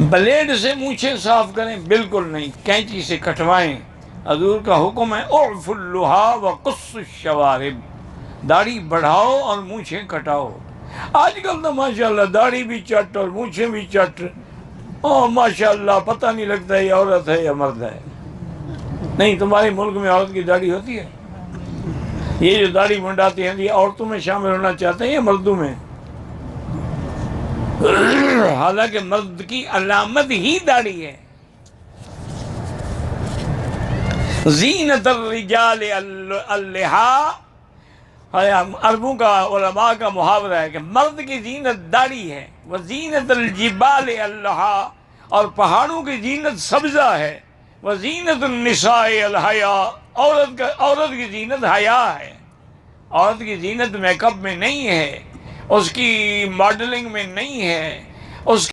Blade سے مونچھیں صاف کریں بالکل نہیں، کینچی سے کٹوائیں۔ حضور کا حکم ہے اعف اللحا وقص الشوارب، داڑھی بڑھاؤ اور مونچھیں کٹاؤ۔ آج کل تو ماشاءاللہ داڑھی بھی چٹ اور مونچھیں بھی چٹ، او ماشاءاللہ پتہ نہیں لگتا یہ عورت ہے یا مرد ہے۔ نہیں، تمہارے ملک میں عورت کی داڑھی ہوتی ہے؟ یہ جو داڑھی منڈاتے ہیں یہ عورتوں میں شامل ہونا چاہتے ہیں یا مردوں میں؟ حالانکہ مرد کی علامت ہی داڑھی ہے۔ زینت الرجال اللحا، عربوں کا علماء کا محاورہ ہے کہ مرد کی زینت داڑھی ہے، وزینت الجبال اللحا، اور پہاڑوں کی زینت سبزہ ہے، وزینت النساء الحیا، عورت کی زینت حیا ہے۔ عورت کی زینت میک اپ میں نہیں ہے، اس کی ماڈلنگ میں نہیں ہے، اس